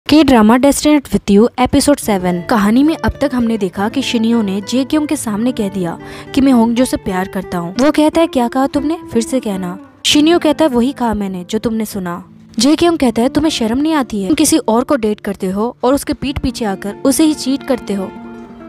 के drama डेस्टिनेड with you episode 7। कहानी में अब तक हमने देखा कि शिनियो ने जे क्योंग के सामने कह दिया कि मैं होंगजो से प्यार करता हूँ। वो कहता है क्या कहा तुमने, फिर से कहना। शिनियो कहता है वही कहा मैंने जो तुमने सुना। जे क्योंग कहता है तुम्हें शर्म नहीं आती है, तुम किसी और को डेट करते हो और उसके पीठ पीछे आकर उसे ही चीट करते हो।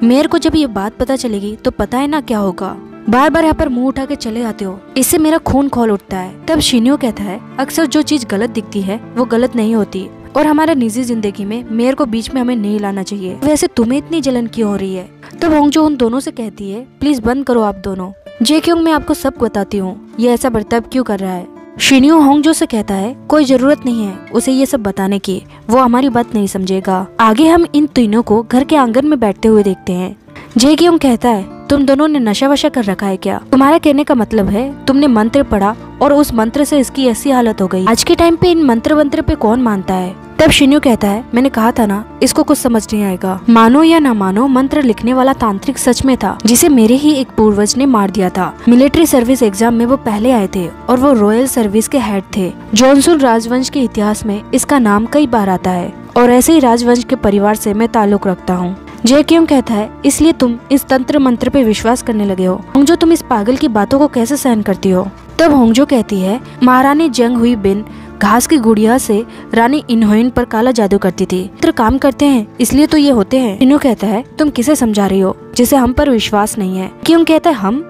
मेयर को जब ये बात पता चलेगी तो पता है ना क्या होगा। बार बार यहाँ पर मुंह उठा के चले आते हो, इससे मेरा खून खौल उठता है। तब शिनियो कहता है अक्सर जो चीज गलत दिखती है वो गलत नहीं होती और हमारे निजी जिंदगी में मेयर को बीच में हमें नहीं लाना चाहिए। वैसे तुम्हें इतनी जलन क्यों हो रही है। तब होंगजो उन दोनों से कहती है प्लीज बंद करो आप दोनों। जे क्योंग मैं आपको सब बताती हूँ ये ऐसा बर्ताव क्यों कर रहा है। शिनियो होंगजो से कहता है कोई जरूरत नहीं है उसे ये सब बताने की, वो हमारी बात नहीं समझेगा। आगे हम इन तीनों को घर के आंगन में बैठते हुए देखते हैं। जे क्योंग कहता है तुम दोनों ने नशा वशा कर रखा है क्या। तुम्हारा कहने का मतलब है तुमने मंत्र पढ़ा और उस मंत्र से इसकी ऐसी हालत हो गई। आज के टाइम पे इन मंत्र वंत्र पे कौन मानता है। तब शिनियो कहता है मैंने कहा था ना इसको कुछ समझ नहीं आएगा। मानो या ना मानो मंत्र लिखने वाला तांत्रिक सच में था जिसे मेरे ही एक पूर्वज ने मार दिया था। मिलिट्री सर्विस एग्जाम में वो पहले आए थे और वो रॉयल सर्विस के हेड थे। जॉनसन राजवंश के इतिहास में इसका नाम कई बार आता है और ऐसे ही राजवंश के परिवार से मैं ताल्लुक रखता हूँ। जे क्यों कहता है इसलिए तुम इस तंत्र मंत्र पे विश्वास करने लगे हो। होंगजो तुम इस पागल की बातों को कैसे सहन करती हो। तब होंगजो कहती है महारानी जंग हुई बिन घास की गुड़िया से रानी इनहोइन पर काला जादू करती थी। मंत्र काम करते हैं इसलिए तो ये होते हैं। शिनियो कहता है तुम किसे समझा रही हो जिसे हम पर विश्वास नहीं है। क्यों कहता है हम।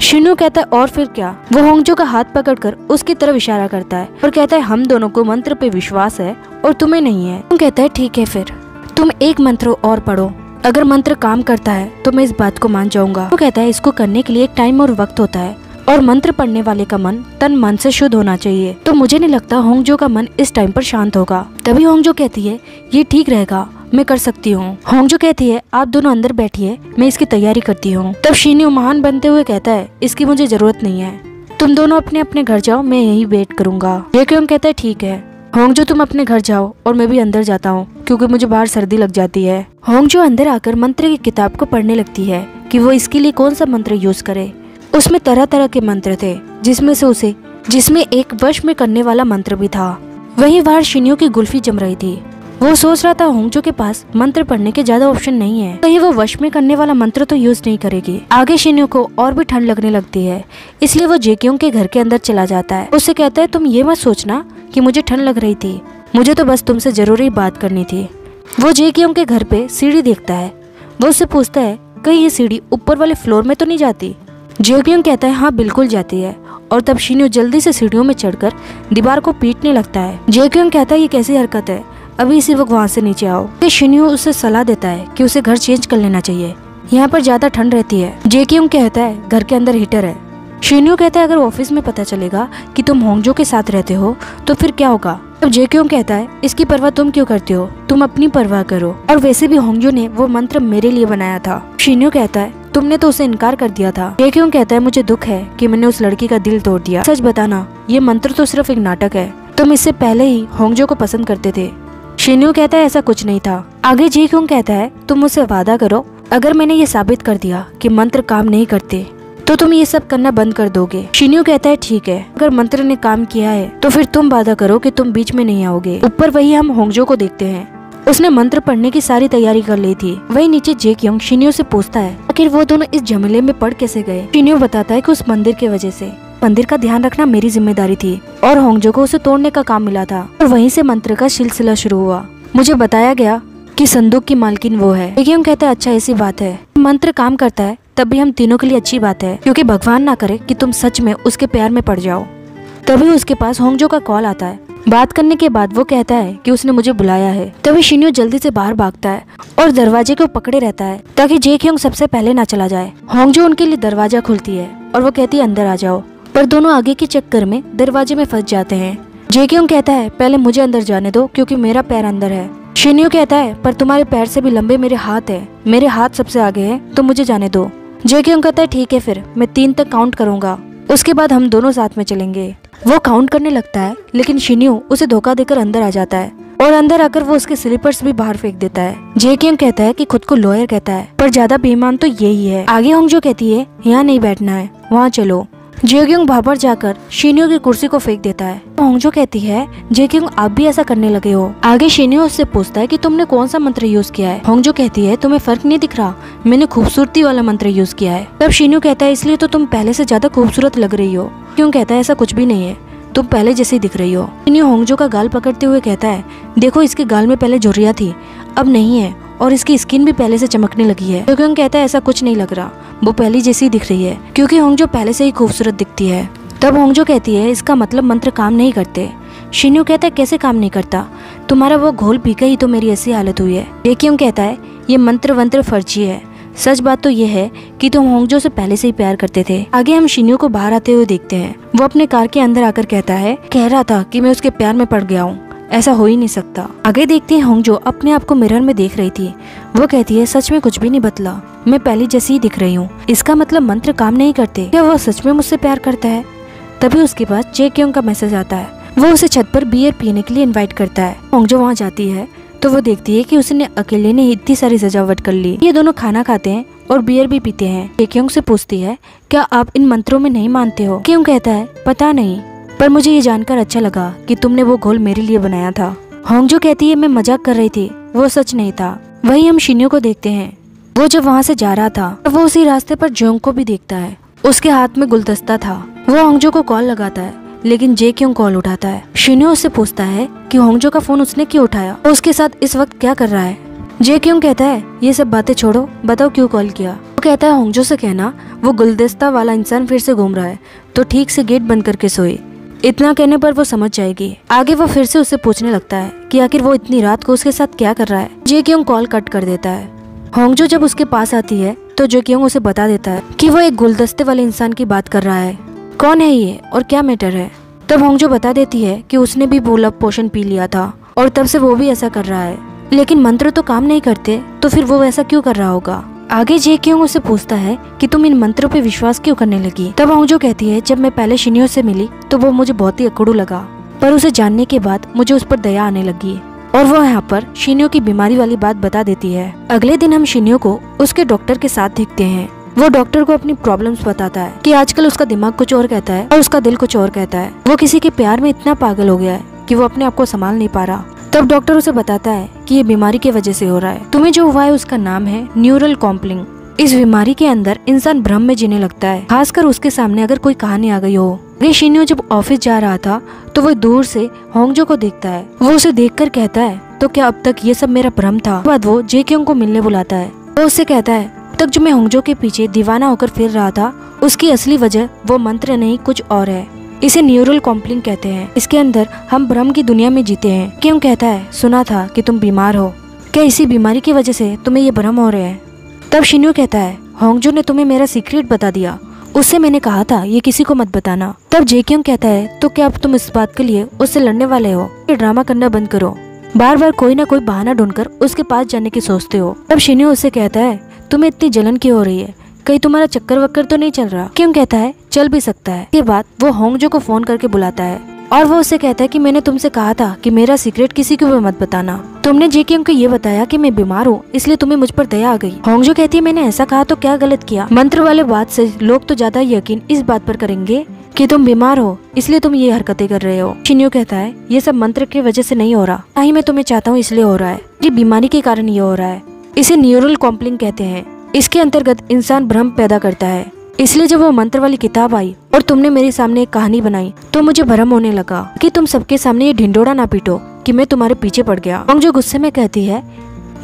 शिनियो कहता है और फिर क्या। वो होंगजो का हाथ पकड़कर उसकी तरफ इशारा करता है और कहता है हम दोनों को मंत्र पे विश्वास है और तुम्हें नहीं है। क्यों कहता है ठीक है फिर तुम एक मंत्र और पढ़ो, अगर मंत्र काम करता है तो मैं इस बात को मान जाऊंगा। वो कहता है इसको करने के लिए एक टाइम और वक्त होता है और मंत्र पढ़ने वाले का मन तन मन से शुद्ध होना चाहिए। तो मुझे नहीं लगता होंगजो का मन इस टाइम पर शांत होगा। तभी होंगजो कहती है ये ठीक रहेगा, मैं कर सकती हूँ। होंगजो कहती है आप दोनों अंदर बैठिए, मैं इसकी तैयारी करती हूँ। तब शिनियो महान बनते हुए कहता है इसकी मुझे जरूरत नहीं है, तुम दोनों अपने अपने घर जाओ, मैं यही वेट करूंगा। ये क्यों कहता है ठीक है। होंगजो तुम अपने घर जाओ और मैं भी अंदर जाता हूँ क्योंकि मुझे बाहर सर्दी लग जाती है। होंगजो अंदर आकर मंत्र की किताब को पढ़ने लगती है कि वो इसके लिए कौन सा मंत्र यूज करे। उसमें तरह तरह के मंत्र थे जिसमें एक वश में करने वाला मंत्र भी था। वहीं बाहर शिनियो की गुल्फी जम रही थी। वो सोच रहा था होंगजो के पास मंत्र पढ़ने के ज्यादा ऑप्शन नहीं है, कहीं वो वश में करने वाला मंत्र तो यूज नहीं करेगी। आगे शिनियो को और भी ठंड लगने लगती है, इसलिए वो जे क्योंग के घर के अंदर चला जाता है। उससे कहता है तुम ये मत सोचना कि मुझे ठंड लग रही थी, मुझे तो बस तुमसे जरूरी बात करनी थी। वो जे क्योंग के घर पे सीढ़ी देखता है। वो उससे पूछता है कहीं ये सीढ़ी ऊपर वाले फ्लोर में तो नहीं जाती। जे क्योंग कहता है हाँ बिल्कुल जाती है। और तब शिनियो जल्दी से सीढ़ियों में चढ़कर दीवार को पीटने लगता है। जे क्योंग कहता है ये कैसी हरकत है, अभी इसी वक्त वहाँ से नीचे आओ। शिनियो उसे सलाह देता है कि उसे घर चेंज कर लेना चाहिए, यहाँ पर ज्यादा ठंड रहती है। जे क्योंग कहता है घर के अंदर हीटर है। शिनियो कहता है अगर ऑफिस में पता चलेगा कि तुम होंगजो के साथ रहते हो तो फिर क्या होगा। अब जे क्योंग कहता है इसकी परवाह तुम क्यों करते हो, तुम अपनी परवाह करो, और वैसे भी होंगजो ने वो मंत्र मेरे लिए बनाया था। शिनियो कहता है तुमने तो उसे इनकार कर दिया था। जे क्योंग कहता है मुझे दुख है कि मैंने उस लड़की का दिल तोड़ दिया। सच बताना ये मंत्र तो सिर्फ एक नाटक है, तुम इससे पहले ही होंगजो को पसंद करते थे। शिनियो कहता है ऐसा कुछ नहीं था। आगे जे क्योंग कहता है तुम मुझसे वादा करो अगर मैंने ये साबित कर दिया कि मंत्र काम नहीं करते तो तुम ये सब करना बंद कर दोगे। शिनियो कहता है ठीक है, अगर मंत्र ने काम किया है तो फिर तुम वादा करो कि तुम बीच में नहीं आओगे। ऊपर वही हम होंगजो को देखते हैं, उसने मंत्र पढ़ने की सारी तैयारी कर ली थी। वही नीचे जे क्योंग शिनियो से पूछता है आखिर वो दोनों इस झमेले में पड़ कैसे गए। शिनियो बताता है कि उस मंदिर की वजह से। मंदिर का ध्यान रखना मेरी जिम्मेदारी थी और होंगजो को उसे तोड़ने का काम मिला था और वहीं से मंत्र का सिलसिला शुरू हुआ। मुझे बताया गया कि संदूक की मालकिन वो है। जे क्योंग कहता है अच्छा ऐसी बात है, मंत्र काम करता है तब भी हम तीनों के लिए अच्छी बात है क्योंकि भगवान ना करे कि तुम सच में उसके प्यार में पड़ जाओ। तभी उसके पास होंगजो का कॉल आता है। बात करने के बाद वो कहता है कि उसने मुझे बुलाया है। तभी शिनियो जल्दी से बाहर भागता है और दरवाजे को पकड़े रहता है ताकि जे क्योंग सबसे पहले ना चला जाए। होंगजो उनके लिए दरवाजा खोलती है और वो कहती है अंदर आ जाओ, पर दोनों आगे के चक्कर में दरवाजे में फंस जाते हैं। जे क्योंग कहता है पहले मुझे अंदर जाने दो क्योंकि मेरा पैर अंदर है। शिनियो कहता है पर तुम्हारे पैर से भी लंबे मेरे हाथ है, मेरे हाथ सबसे आगे है तो मुझे जाने दो। जे क्योंग कहता है ठीक है फिर मैं 3 तक काउंट करूंगा, उसके बाद हम दोनों साथ में चलेंगे। वो काउंट करने लगता है लेकिन शिनियो उसे धोखा देकर अंदर आ जाता है और अंदर आकर वो उसके स्लीपर्स भी बाहर फेंक देता है। जे क्योंग कहता है कि खुद को लॉयर कहता है पर ज्यादा बेईमान तो यही है। आगे होंगजो कहती है यहाँ नहीं बैठना है, वहाँ चलो। जेक्योंग भापर जाकर शिन्यो की कुर्सी को फेंक देता है। होंगजो कहती है जेक्योंग आप भी ऐसा करने लगे हो। आगे शिन्यो उससे पूछता है कि तुमने कौन सा मंत्र यूज किया है। होंगजो कहती है तुम्हें फर्क नहीं दिख रहा, मैंने खूबसूरती वाला मंत्र यूज किया है। तब शिन्यो कहता है इसलिए तो तुम पहले से ज्यादा खूबसूरत लग रही हो। क्यों कहता है ऐसा कुछ भी नहीं है, तुम पहले जैसे ही दिख रही हो। शिन्यो होंगजो का गाल पकड़ते हुए कहता है देखो इसके गाल में पहले झुर्रियां थी, अब नहीं है, और इसकी स्किन भी पहले से चमकने लगी है। जेक्योंग कहता है ऐसा कुछ नहीं लग रहा, वो पहले जैसी दिख रही है, क्योंकि होंगजो पहले से ही खूबसूरत दिखती है। तब होंगजो कहती है इसका मतलब मंत्र काम नहीं करते। शिन्यो कहता है कैसे काम नहीं करता, तुम्हारा वो घोल पीकर ही तो मेरी ऐसी हालत हुई है। जेक्योंग कहता है ये मंत्र वंत्र फर्जी है, सच बात तो ये है कि तुम होंगजो से पहले से ही प्यार करते थे। आगे हम शिन्यो को बाहर आते हुए देखते हैं। वो अपने कार के अंदर आकर कहता है कह रहा था कि मैं उसके प्यार में पड़ गया हूँ, ऐसा हो ही नहीं सकता। आगे देखते हैं होंगजो अपने आप को मिरर में देख रही थी। वो कहती है सच में कुछ भी नहीं बदला, मैं पहले जैसी ही दिख रही हूँ, इसका मतलब मंत्र काम नहीं करते, क्या वो सच में मुझसे प्यार करता है। तभी उसके बाद जेक्योंग का मैसेज आता है। वो उसे छत पर बियर पीने के लिए इनवाइट करता है। होंगजो वहाँ जाती है तो वो देखती है कि उसने अकेले ने इतनी सारी सजावट कर ली। ये दोनों खाना खाते हैं और बियर भी पीते हैं। जेक्योंग से पूछती है क्या आप इन मंत्रों में नहीं मानते हो। क्यों कहता है पता नहीं, पर मुझे ये जानकर अच्छा लगा कि तुमने वो घोल मेरे लिए बनाया था। होंगजो कहती है मैं मजाक कर रही थी, वो सच नहीं था। वही हम शिन्यो को देखते हैं। वो जब वहाँ से जा रहा था तो वो उसी रास्ते पर जोंग को भी देखता है। उसके हाथ में गुलदस्ता था। वो होंगजो को कॉल लगाता है लेकिन जेक्योंग कॉल उठाता है। शिन्यो उससे पूछता है कि होंगजो का फोन उसने क्यों उठाया, वो उसके साथ इस वक्त क्या कर रहा है। जेक्योंग कहता है ये सब बातें छोड़ो, बताओ क्यों कॉल किया। वो कहता है होंगजो से कहना वो गुलदस्ता वाला इंसान फिर से घूम रहा है तो ठीक से गेट बंद करके सोए। इतना कहने पर वो समझ जाएगी। आगे वो फिर से उससे पूछने लगता है कि आखिर वो इतनी रात को उसके साथ क्या कर रहा है। जेक्योंग कॉल कट कर देता है। होंगजो जब उसके पास आती है तो जेक्योंग उसे बता देता है कि वो एक गुलदस्ते वाले इंसान की बात कर रहा है। कौन है ये और क्या मैटर है। तब होंगजो बता देती है कि उसने भी वो लव पोशन पी लिया था और तब से वो भी ऐसा कर रहा है, लेकिन मंत्र तो काम नहीं करते, तो फिर वो ऐसा क्यों कर रहा होगा। आगे जेक्योंग उससे पूछता है कि तुम इन मंत्रों पे विश्वास क्यों करने लगी। तब होंगजो कहती है जब मैं पहले शिन्यो से मिली तो वो मुझे बहुत ही अकड़ू लगा, पर उसे जानने के बाद मुझे उस पर दया आने लगी और वो यहाँ पर शिन्यो की बीमारी वाली बात बता देती है। अगले दिन हम शिन्यो को उसके डॉक्टर के साथ देखते हैं। वो डॉक्टर को अपनी प्रॉब्लम्स बताता है कि आजकल उसका दिमाग कुछ और कहता है और उसका दिल कुछ और कहता है। वो किसी के प्यार में इतना पागल हो गया है कि वो अपने आप को संभाल नहीं पा रहा। तब डॉक्टर उसे बताता है कि ये बीमारी की वजह से हो रहा है। तुम्हें जो हुआ है उसका नाम है न्यूरल कॉम्पलिंग। इस बीमारी के अंदर इंसान भ्रम में जीने लगता है, खासकर उसके सामने अगर कोई कहानी आ गई हो। ये शिन्यो जब ऑफिस जा रहा था तो वो दूर से होंगजो को देखता है। वो उसे देखकर कहता है तो क्या अब तक ये सब मेरा भ्रम था। बाद वो जेक्योंग को मिलने बुलाता है। वो उससे कहता है तक जो मैं होंगजो के पीछे दीवाना होकर फिर रहा था उसकी असली वजह वो मंत्र नहीं कुछ और है। इसे न्यूरल कॉम्पलिंग कहते हैं। इसके अंदर हम भ्रम की दुनिया में जीते हैं। क्यों कहता है सुना था कि तुम बीमार हो, क्या इसी बीमारी की वजह से तुम्हें ये भ्रम हो रहे हैं। तब शिन्यो कहता है होंगजो ने तुम्हें मेरा सीक्रेट बता दिया, उससे मैंने कहा था ये किसी को मत बताना। तब जेक्योंग कहता है तो क्या अब तुम इस बात के लिए उससे लड़ने वाले हो। ये ड्रामा करना बंद करो, बार बार कोई ना कोई बहाना ढूंढकर उसके पास जाने की सोचते हो। तब शिन्यो उससे कहता है तुम्हें इतनी जलन क्यों हो रही है, कहीं तुम्हारा चक्कर वक्कर तो नहीं चल रहा। क्यों कहता है चल भी सकता है। के बाद वो होंगजो को फोन करके बुलाता है और वो उससे कहता है कि मैंने तुमसे कहा था कि मेरा सीक्रेट किसी को भी मत बताना। तुमने जेक्योंग को ये बताया कि मैं बीमार हूँ, इसलिए तुम्हें मुझ पर दया आ गई। होंगजो कहती है मैंने ऐसा कहा तो क्या गलत किया। मंत्र वाले बात से लोग तो ज्यादा यकीन इस बात पर करेंगे कि तुम बीमार हो, इसलिए तुम ये हरकतें कर रहे हो। शिन्यो कहता है ये सब मंत्र की वजह से नहीं हो रहा, ना ही मैं तुम्हें चाहता हूँ इसलिए हो रहा है, ये बीमारी के कारण ये हो रहा है। इसे न्यूरल कॉम्पलिंग कहते हैं। इसके अंतर्गत इंसान भ्रम पैदा करता है। इसलिए जब वो मंत्र वाली किताब आई और तुमने मेरे सामने एक कहानी बनाई तो मुझे भ्रम होने लगा कि तुम सबके सामने ये ढिंडोरा ना पीटो कि मैं तुम्हारे पीछे पड़ गया। होंगजो गुस्से में कहती है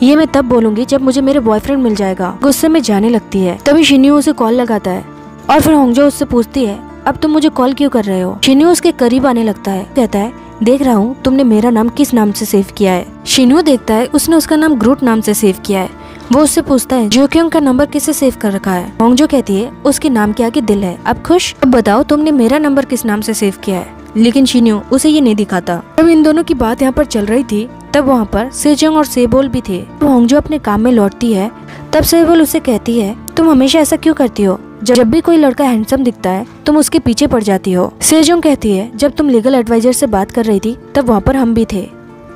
ये मैं तब बोलूंगी जब मुझे मेरे बॉयफ्रेंड मिल जाएगा। गुस्से में जाने लगती है। तभी शिन्यो उसे कॉल लगाता है और फिर होंगजो उससे पूछती है अब तुम मुझे कॉल क्यों कर रहे हो। शिन्यो उसके करीब आने लगता है, कहता है देख रहा हूँ तुमने मेरा नाम किस नाम से सेव किया है। शिन्यो देखता है उसने उसका नाम ग्रूट नाम से सेव किया है। वो उससे पूछता है जेक्योंग का नंबर किससे सेव कर रखा है। होंगजो कहती है उसके नाम के आगे दिल है। अब खुश, अब बताओ तुमने मेरा नंबर किस नाम से सेव किया है। लेकिन शिन्यो उसे ये नहीं दिखाता। जब इन दोनों की बात यहाँ पर चल रही थी तब वहाँ पर सेजोंग और सेबोल भी थे। तो होंगजो अपने काम में लौटती है तब सेबोल उसे कहती है तुम हमेशा ऐसा क्यों करती हो, जब भी कोई लड़का हैंडसम दिखता है तुम उसके पीछे पड़ जाती हो। सेजोंग कहती है जब तुम लीगल एडवाइजर से बात कर रही थी तब वहाँ पर हम भी थे।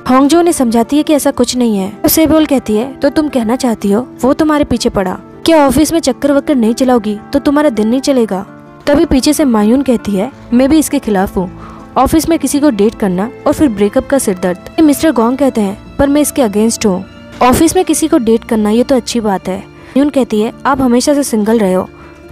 होंगजो ने समझाती है कि ऐसा कुछ नहीं है। तो सेबोल कहती है तो तुम कहना चाहती हो वो तुम्हारे पीछे पड़ा, क्या ऑफिस में चक्कर वक्कर नहीं चलाओगी तो तुम्हारा दिन नहीं चलेगा। तभी पीछे से मायून कहती है, मैं भी इसके खिलाफ हूँ। ऑफिस में किसी को डेट करना और फिर ब्रेकअप का सिरदर्द। मिस्टर गोंग कहते हैं, पर मैं इसके अगेंस्ट हूँ। ऑफिस में किसी को डेट करना ये तो अच्छी बात है। मायून कहती है, आप हमेशा से सिंगल रहे हो,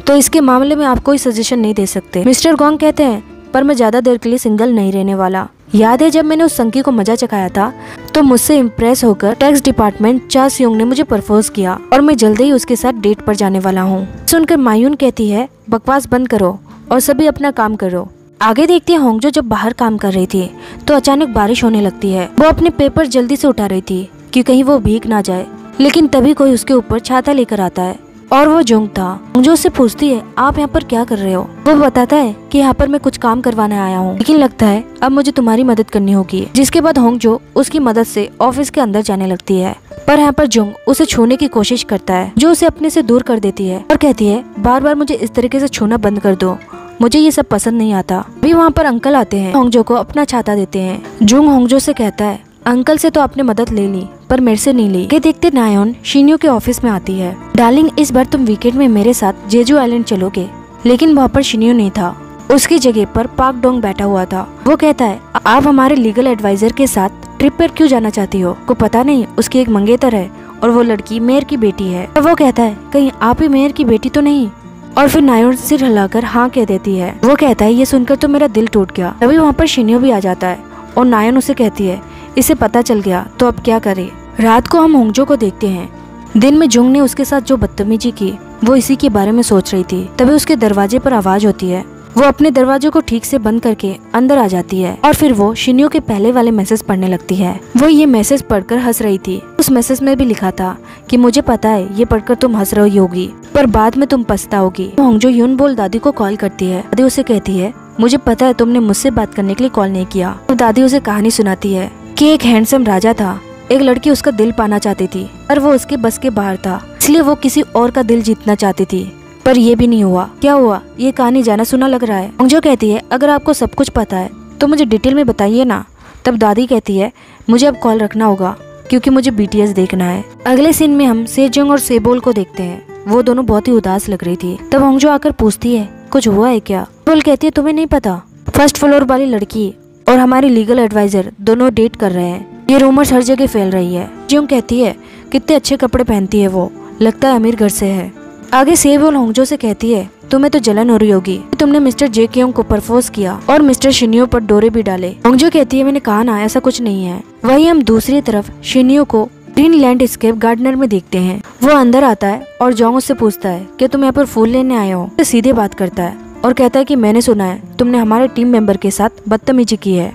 तो इसके मामले में आप कोई सजेशन नहीं दे सकते। मिस्टर गोंग कहते हैं, पर मैं ज्यादा देर के लिए सिंगल नहीं रहने वाला। याद है जब मैंने उस संकी को मजा चखाया था, तो मुझसे इम्प्रेस होकर टैक्स डिपार्टमेंट चा सियोंग ने मुझे प्रपोज किया और मैं जल्दी ही उसके साथ डेट पर जाने वाला हूँ। सुनकर मायून कहती है, बकवास बंद करो और सभी अपना काम करो। आगे देखती है होंगजो जब बाहर काम कर रही थी तो अचानक बारिश होने लगती है। वो अपने पेपर जल्दी से उठा रही थी कि कहीं वो भीग ना जाए, लेकिन तभी कोई उसके ऊपर छाता लेकर आता है और वो जोंग था। होंगजो उससे पूछती है, आप यहाँ पर क्या कर रहे हो? वो बताता है कि यहाँ पर मैं कुछ काम करवाने आया हूँ, लेकिन लगता है अब मुझे तुम्हारी मदद करनी होगी। जिसके बाद होंगजो उसकी मदद से ऑफिस के अंदर जाने लगती है, पर यहाँ पर जोंग उसे छूने की कोशिश करता है, जो उसे अपने से दूर कर देती है और कहती है, बार बार मुझे इस तरीके से छूना बंद कर दो, मुझे ये सब पसंद नहीं आता। अभी वहाँ पर अंकल आते हैं, होंगजो को अपना छाता देते हैं। जोंग होंगजो से कहता है, अंकल से तो आपने मदद ले ली, पर मेरे से नहीं ली। देखते नायोन शिन्यो के ऑफिस में आती है। डार्लिंग, इस बार तुम वीकेंड में मेरे साथ जेजू आइलैंड चलोगे। लेकिन वहाँ पर शिन्यो नहीं था, उसकी जगह पर पाक डोंग बैठा हुआ था। वो कहता है, आप हमारे लीगल एडवाइजर के साथ ट्रिप पर क्यों जाना चाहती हो? को पता नहीं उसकी एक मंगेतर है और वो लड़की मेयर की बेटी है। वो कहता है, कहीं आप ही मेयर की बेटी तो नहीं? और फिर नायोन सिर हिलाकर हाँ कह देती है। वो कहता है, ये सुनकर तो मेरा दिल टूट गया। तभी वहाँ पर शिन्यो भी आ जाता है और नायोन उसे कहती है, इसे पता चल गया तो अब क्या करे। रात को हम होंगजो को देखते हैं। दिन में जोंग ने उसके साथ जो बदतमीजी की वो इसी के बारे में सोच रही थी। तभी उसके दरवाजे पर आवाज होती है। वो अपने दरवाजे को ठीक से बंद करके अंदर आ जाती है और फिर वो शिन्यो के पहले वाले मैसेज पढ़ने लगती है। वो ये मैसेज पढ़कर हंस रही थी। उस मैसेज में भी लिखा था कि मुझे पता है ये पढ़कर तुम हंस रही होगी, पर बाद में तुम पछताओगी। होंगजो यून बोल दादी को कॉल करती है। दादी उसे कहती है, मुझे पता है तुमने मुझसे बात करने के लिए कॉल नहीं किया। तो दादी उसे कहानी सुनाती है कि एक हैंडसम राजा था, एक लड़की उसका दिल पाना चाहती थी, पर वो उसके बस के बाहर था, इसलिए वो किसी और का दिल जीतना चाहती थी, पर ये भी नहीं हुआ। क्या हुआ? ये कहानी जाना सुना लग रहा है। होंगजो कहती है, अगर आपको सब कुछ पता है तो मुझे डिटेल में बताइए ना। तब दादी कहती है, मुझे अब कॉल रखना होगा क्योंकि मुझे BTS देखना है। अगले सीन में हम सेजोंग और सेबोल को देखते हैं। वो दोनों बहुत ही उदास लग रही थी। तब होंगजो आकर पूछती है, कुछ हुआ है क्या? बोल कहती है, तुम्हें नहीं पता, फर्स्ट फ्लोर वाली लड़की और हमारी लीगल एडवाइजर दोनों डेट कर रहे हैं। ये रूमर्स हर जगह फैल रही है। जोंग कहती है, कितने अच्छे कपड़े पहनती है वो, लगता है अमीर घर से है। आगे सेबोल होंगजो से कहती है, तुम्हें तो जलन हो रही होगी, तुमने मिस्टर जे क्योंग को प्रपोज किया और मिस्टर शिन्यो पर डोरे भी डाले। होंगजो कहती है, मैंने कहा ना ऐसा कुछ नहीं है। वहीं हम दूसरी तरफ शिन्यो को ग्रीन लैंडस्केप गार्डनर में देखते हैं। वो अंदर आता है और जोंग उससे पूछता है कि तुम यहाँ पर फूल लेने आए हो? तो सीधे बात करता है और कहता है कि मैंने सुना है तुमने हमारे टीम मेंबर के साथ बदतमीजी की है।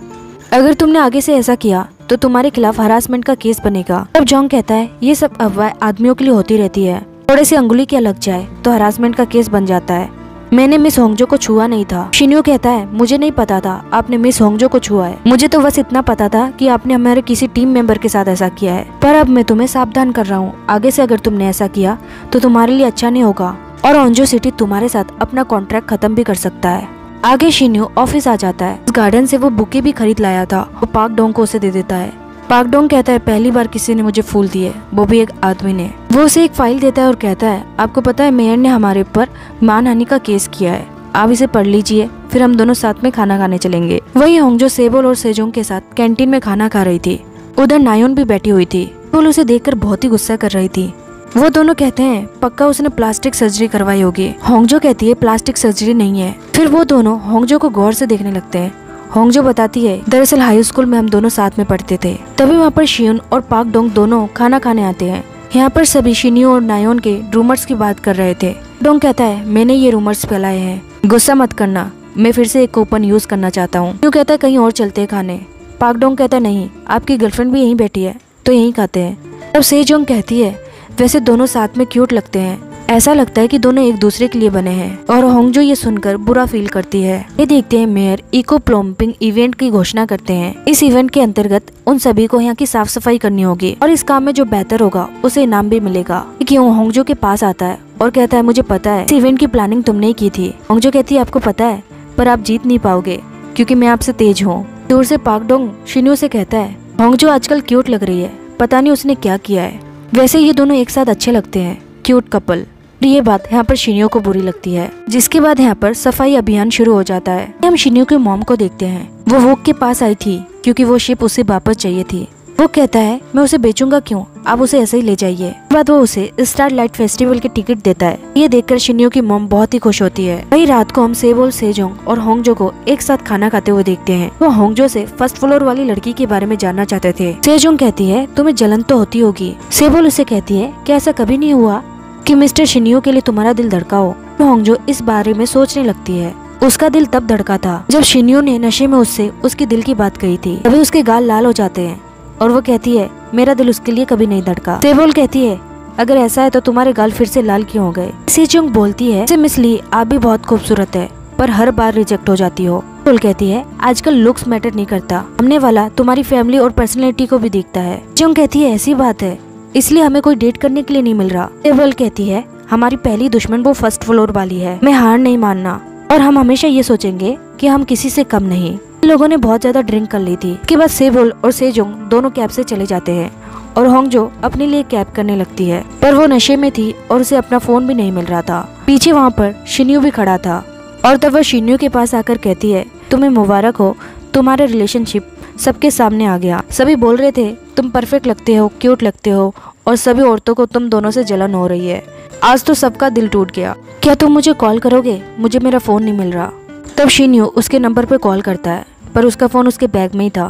अगर तुमने आगे से ऐसा किया तो तुम्हारे खिलाफ हरासमेंट का केस बनेगा। तब जोंग कहता है, ये सब अफवाह आदमियों के लिए होती रहती है, थोड़े से अंगुली क्या लग जाए तो हरासमेंट का केस बन जाता है। मैंने मिस होंगजो को छुआ नहीं था। शिन्यो कहता है, मुझे नहीं पता था आपने मिस होंगजो को छुआ है, मुझे तो बस इतना पता था कि आपने हमारे किसी टीम मेंबर के साथ ऐसा किया है। पर अब मैं तुम्हें सावधान कर रहा हूँ, आगे से अगर तुमने ऐसा किया तो तुम्हारे लिए अच्छा नहीं होगा और ओंजो सिटी तुम्हारे साथ अपना कॉन्ट्रैक्ट खत्म भी कर सकता है। आगे शिन्यो ऑफिस आ जाता है। इस गार्डन से वो बुके भी खरीद लाया था। वो पाक डोंग को उसे दे देता है। पाक डोंग कहता है, पहली बार किसी ने मुझे फूल दिए, वो भी एक आदमी ने। वो उसे एक फाइल देता है और कहता है, आपको पता है मेयर ने हमारे ऊपर मानहानि का केस किया है, आप इसे पढ़ लीजिए, फिर हम दोनों साथ में खाना खाने चलेंगे। वही होंगजो सेबोल और सेजोंग के साथ कैंटीन में खाना खा रही थी। उधर नायोन भी बैठी हुई थी। सेबोल उसे देखकर बहुत ही गुस्सा कर रही थी। वो दोनों कहते हैं, पक्का उसने प्लास्टिक सर्जरी करवाई होगी। होंगजो कहती है, प्लास्टिक सर्जरी नहीं है। फिर वो दोनों होंगजो को गौर से देखने लगते हैं। होंगजो बताती है, दरअसल हाई स्कूल में हम दोनों साथ में पढ़ते थे। तभी वहाँ पर शियोन और पाक डोंग दोनों खाना खाने आते हैं। यहाँ पर सभी शिन्यो और नायोन के रूमर्स की बात कर रहे थे। डोंग कहता है, मैंने ये रूमर्स फैलाए हैं, गुस्सा मत करना, मैं फिर से एक कूपन यूज करना चाहता हूँ। शिन्यो कहता है, कहीं और चलते हैं खाने। पाक डोंग कहता है, नहीं, आपकी गर्लफ्रेंड भी यहीं बैठी है तो यहीं खाते हैं। तब सेजोंग कहती है, वैसे दोनों साथ में क्यूट लगते हैं, ऐसा लगता है कि दोनों एक दूसरे के लिए बने हैं। और होंगजो ये सुनकर बुरा फील करती है। ये देखते हैं मेयर इको प्लम्बिंग इवेंट की घोषणा करते हैं। इस इवेंट के अंतर्गत उन सभी को यहाँ की साफ सफाई करनी होगी और इस काम में जो बेहतर होगा उसे इनाम भी मिलेगा। क्यों होंगजो के पास आता है और कहता है, मुझे पता है इस इवेंट की प्लानिंग तुमने ही की थी। होंगजो कहती है, आपको पता है, पर आप जीत नहीं पाओगे क्योंकि मैं आपसे तेज हूँ। दूर से पाक डोंग शिन्यो से कहता है, होंगजो आजकल क्यूट लग रही है, पता नहीं उसने क्या किया है। वैसे ये दोनों एक साथ अच्छे लगते हैं, क्यूट कपल। ये बात यहाँ पर शिनियो को बुरी लगती है। जिसके बाद यहाँ पर सफाई अभियान शुरू हो जाता है। हम शिनियो के मॉम को देखते हैं। वो होक के पास आई थी क्योंकि वो शिप उसे वापस चाहिए थी। वो कहता है मैं उसे बेचूंगा क्यों, आप उसे ऐसे ही ले जाइए। बाद वो उसे स्टारलाइट फेस्टिवल के टिकट देता है। ये देखकर शिनियो की मॉम बहुत ही खुश होती है। वही रात को हम सेबोल, सेजोंग और होंगजो को एक साथ खाना खाते हुए देखते हैं। वो होंगजो से फर्स्ट फ्लोर वाली लड़की के बारे में जानना चाहते थे। सेजोंग कहती है तुम्हें जलन तो होती होगी। सेबोल उसे कहती है क्या ऐसा कभी नहीं हुआ कि मिस्टर शिनियो के लिए तुम्हारा दिल धड़का हो। होंगजो इस बारे में सोचने लगती है। उसका दिल तब धड़का था जब शिनियो ने नशे में उससे उसके दिल की बात कही थी। तभी उसके गाल लाल हो जाते हैं और वो कहती है मेरा दिल उसके लिए कभी नहीं धड़का। सेबोल कहती है अगर ऐसा है तो तुम्हारे गाल फिर से लाल क्यों हो गए। सेजोंग बोलती है मिस ली आप भी बहुत खूबसूरत है पर हर बार रिजेक्ट हो जाती हो। सेबोल कहती है आजकल लुक्स मैटर नहीं करता, हमने वाला तुम्हारी फैमिली और पर्सनैलिटी को भी देखता है। सेजोंग कहती है ऐसी बात है इसलिए हमें कोई डेट करने के लिए नहीं मिल रहा। सेबोल कहती है हमारी पहली दुश्मन वो फर्स्ट फ्लोर वाली है, मैं हार नहीं मानना और हम हमेशा ये सोचेंगे कि हम किसी से कम नहीं। लोगों ने बहुत ज्यादा ड्रिंक कर ली थी। इसके बाद सेबोल और सेजोंग दोनों कैब से चले जाते हैं और होंगजो अपने लिए कैब करने लगती है पर वो नशे में थी और उसे अपना फोन भी नहीं मिल रहा था। पीछे वहाँ पर शिनियो भी खड़ा था और तब वह शिनियो के पास आकर कहती है तुम्हें मुबारक हो, तुम्हारा रिलेशनशिप सबके सामने आ गया। सभी बोल रहे थे तुम परफेक्ट लगते हो, क्यूट लगते हो और सभी औरतों को तुम दोनों से जलन हो रही है। आज तो सबका दिल टूट गया। क्या तुम मुझे कॉल करोगे, मुझे मेरा फोन नहीं मिल रहा। तब शिनियो उसके नंबर पर कॉल करता है पर उसका फोन उसके बैग में ही था।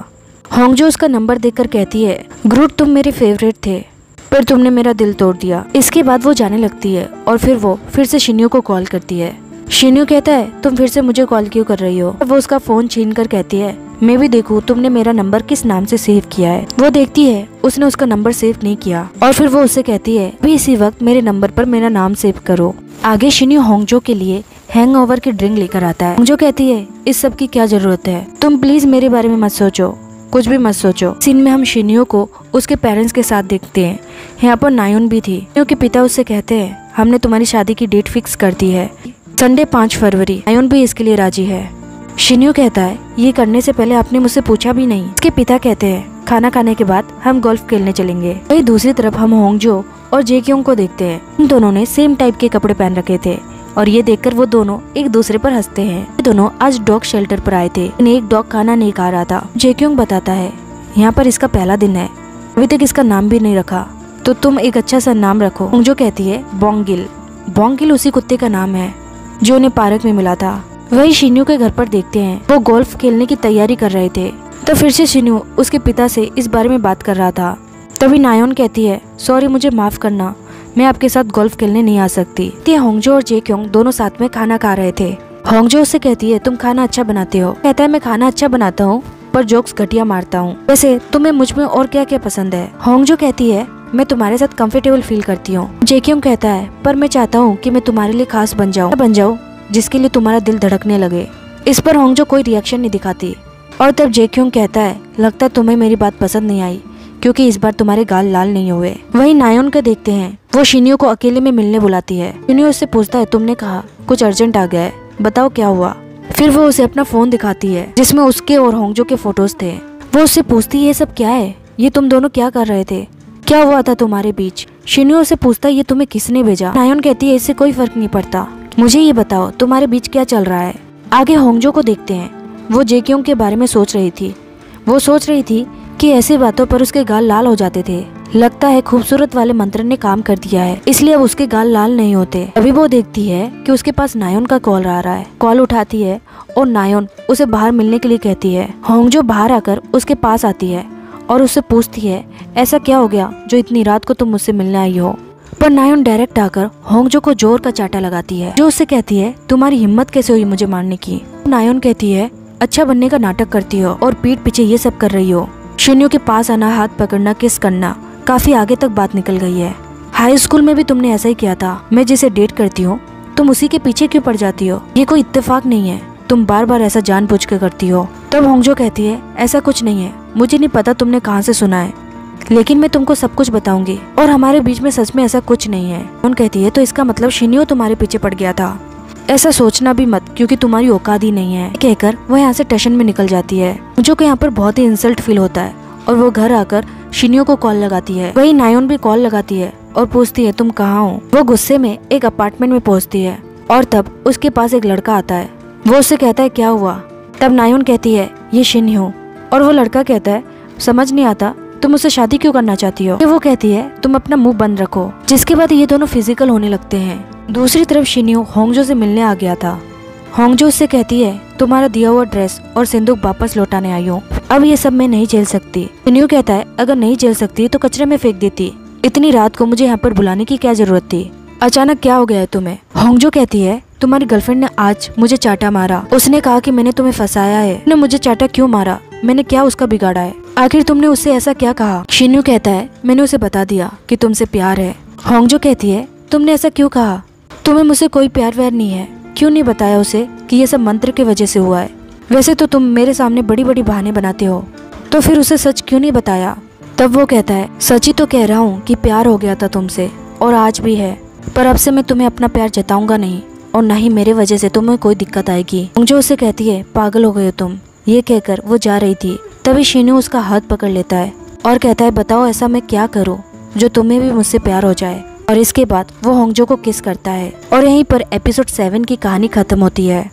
होंगजो उसका नंबर देखकर कहती है ग्रूट तुम मेरे फेवरेट थे पर तुमने मेरा दिल तोड़ दिया। इसके बाद वो जाने लगती है और फिर वो फिर से शिनियो को कॉल करती है। शिनियो कहता है तुम फिर से मुझे कॉल क्यों कर रही हो। वो उसका फोन छीन कर कहती है मैं भी देखूं तुमने मेरा नंबर किस नाम से सेव किया है। वो देखती है उसने उसका नंबर सेव नहीं किया और फिर वो उससे कहती है भी इसी वक्त मेरे नंबर पर मेरा नाम सेव करो। आगे शिनियो होंगजो के लिए हैंगओवर की ड्रिंक लेकर आता है। होंगजो कहती है इस सब की क्या जरूरत है, तुम प्लीज मेरे बारे में मत सोचो, कुछ भी मत सोचो। सीन में हम शिनियो को उसके पेरेंट्स के साथ देखते हैं। यहाँ पर नायोन भी थी। शिनियो के पिता उससे कहते हैं हमने तुम्हारी शादी की डेट फिक्स कर दी है, संडे 5 फरवरी। नायोन भी इसके लिए राजी है। शिनियो कहता है ये करने से पहले आपने मुझसे पूछा भी नहीं। उसके पिता कहते हैं खाना खाने के बाद हम गोल्फ खेलने चलेंगे। वही दूसरी तरफ हम होंगजो और जेक्योंग को देखते हैं। इन दोनों ने सेम टाइप के कपड़े पहन रखे थे और ये देखकर वो दोनों एक दूसरे पर हंसते हैं। ये दोनों आज डॉग शेल्टर पर आए थे। इन्हें एक डॉग खाना नहीं खा रहा था। जेक्योंग बताता है यहाँ पर इसका पहला दिन है, अभी तक इसका नाम भी नहीं रखा, तो तुम एक अच्छा सा नाम रखो। होंगजो कहती है बोंगिल। बोंगिल उसी कुत्ते का नाम है जो उन्हें पार्क में मिला था। वही शिनियो के घर पर देखते हैं वो गोल्फ खेलने की तैयारी कर रहे थे। तो फिर से शिनियो उसके पिता से इस बारे में बात कर रहा था। तभी नायोन कहती है सॉरी मुझे माफ करना, मैं आपके साथ गोल्फ खेलने नहीं आ सकती। होंगजो और जेक्योंग दोनों साथ में खाना खा रहे थे। होंगजो उससे कहती है तुम खाना अच्छा बनाते हो। कहता है मैं खाना अच्छा बनाता हूँ पर जोक्स घटिया मारता हूँ, वैसे तुम्हें मुझ में और क्या क्या पसंद है। होंगजो कहती है मैं तुम्हारे साथ कंफर्टेबल फील करती हूँ। जेक्योंग कहता है पर मैं चाहता हूँ कि मैं तुम्हारे लिए खास बन जाऊँ जिसके लिए तुम्हारा दिल धड़कने लगे। इस पर होंगजो कोई रिएक्शन नहीं दिखाती और तब जेक्योंग कहता है लगता है तुम्हें मेरी बात पसंद नहीं आई क्योंकि इस बार तुम्हारे गाल लाल नहीं हुए। वही नायोन का देखते हैं वो शिनियो को अकेले में मिलने बुलाती है। शिनियो उससे पूछता है तुमने कहा कुछ अर्जेंट आ गया है, बताओ क्या हुआ। फिर वो उसे अपना फोन दिखाती है जिसमें उसके और होंगजो के फोटोज थे। वो उससे पूछती है ये सब क्या है, ये तुम दोनों क्या कर रहे थे, क्या हुआ था तुम्हारे बीच। शिनियो से पूछता है ये तुम्हें किसने भेजा। नायोन कहती है इससे कोई फर्क नहीं पड़ता, मुझे ये बताओ तुम्हारे बीच क्या चल रहा है। आगे होंगजो को देखते हैं वो जेक्योंग के बारे में सोच रही थी। वो सोच रही थी कि ऐसी बातों पर उसके गाल लाल हो जाते थे। लगता है खूबसूरत वाले मंत्र ने काम कर दिया है इसलिए अब उसके गाल लाल नहीं होते। अभी वो देखती है कि उसके पास नायोन का कॉल आ रहा है। कॉल उठाती है और नायोन उसे बाहर मिलने के लिए कहती है। होंगजो बाहर आकर उसके पास आती है और उससे पूछती है ऐसा क्या हो गया जो इतनी रात को तुम मुझसे मिलने आई हो। पर नायोन डायरेक्ट आकर होंगजो को जोर का चाटा लगाती है जो उससे कहती है तुम्हारी हिम्मत कैसे हुई मुझे मारने की। नायोन कहती है अच्छा बनने का नाटक करती हो और पीठ पीछे ये सब कर रही हो। शिनियो के पास आना, हाथ पकड़ना, किस करना, काफी आगे तक बात निकल गई है। हाई स्कूल में भी तुमने ऐसा ही किया था। मैं जिसे डेट करती हूँ तुम उसी के पीछे क्यों पड़ जाती हो, ये कोई इत्तेफाक नहीं है, तुम बार बार ऐसा जानबूझ कर करती हो। तब होंगजो कहती है ऐसा कुछ नहीं है, मुझे नहीं पता तुमने कहाँ से सुना है लेकिन मैं तुमको सब कुछ बताऊंगी और हमारे बीच में सच में ऐसा कुछ नहीं है। उन कहती है तो इसका मतलब शिनियो तुम्हारे पीछे पड़ गया था, ऐसा सोचना भी मत क्योंकि तुम्हारी औकात ही नहीं है। कहकर वो यहाँ से स्टेशन में निकल जाती है। जो कि यहाँ पर बहुत ही इंसल्ट फील होता है और वो घर आकर शिनियो को कॉल लगाती है। वही नायोन भी कॉल लगाती है और पूछती है तुम कहाँ हो। वो गुस्से में एक अपार्टमेंट में पहुँचती है और तब उसके पास एक लड़का आता है। वो उससे कहता है क्या हुआ। तब नायोन कहती है ये शिनियो। और वो लड़का कहता है समझ नहीं आता तुम मुझसे शादी क्यों करना चाहती हो। वो कहती है तुम अपना मुंह बंद रखो। जिसके बाद ये दोनों फिजिकल होने लगते हैं। दूसरी तरफ शिनियो होंगजो से मिलने आ गया था। होंगजो उससे कहती है तुम्हारा दिया हुआ ड्रेस और सिंदूक वापस लौटाने आई हूँ। अब ये सब मैं नहीं झेल सकती। शिनियो कहता है अगर नहीं झेल सकती तो कचरे में फेंक देती। इतनी रात को मुझे यहाँ पर बुलाने की क्या जरूरत थी। अचानक क्या हो गया है तुम्हें। होंगजो कहती है तुम्हारी गर्लफ्रेंड ने आज मुझे चाटा मारा। उसने कहा कि मैंने तुम्हें फंसाया है। ने मुझे चाटा क्यों मारा, मैंने क्या उसका बिगाड़ा है, आखिर तुमने उससे ऐसा क्या कहा। शिन्यू कहता है मैंने उसे बता दिया कि तुमसे प्यार है। होंगजो कहती है तुमने ऐसा क्यों कहा, तुम्हें मुझसे कोई प्यार व्यार नहीं है, क्यों नहीं बताया उसे कि ये सब मंत्र की वजह से हुआ है। वैसे तो तुम मेरे सामने बड़ी बड़ी बहाने बनाते हो, तो फिर उसे सच क्यों नहीं बताया। तब वो कहता है सच ही तो कह रहा हूँ कि प्यार हो गया था तुमसे और आज भी है, पर अब से मैं तुम्हें अपना प्यार जताऊंगा नहीं और न ही मेरे वजह से तुम्हें कोई दिक्कत आएगी। होंगजो उसे कहती है पागल हो गए हो तुम। ये कहकर वो जा रही थी, तभी शिन्यू उसका हाथ पकड़ लेता है और कहता है बताओ ऐसा मैं क्या करूँ जो तुम्हें भी मुझसे प्यार हो जाए। और इसके बाद वो होंगजो को किस करता है और यहीं पर एपिसोड 7 की कहानी खत्म होती है।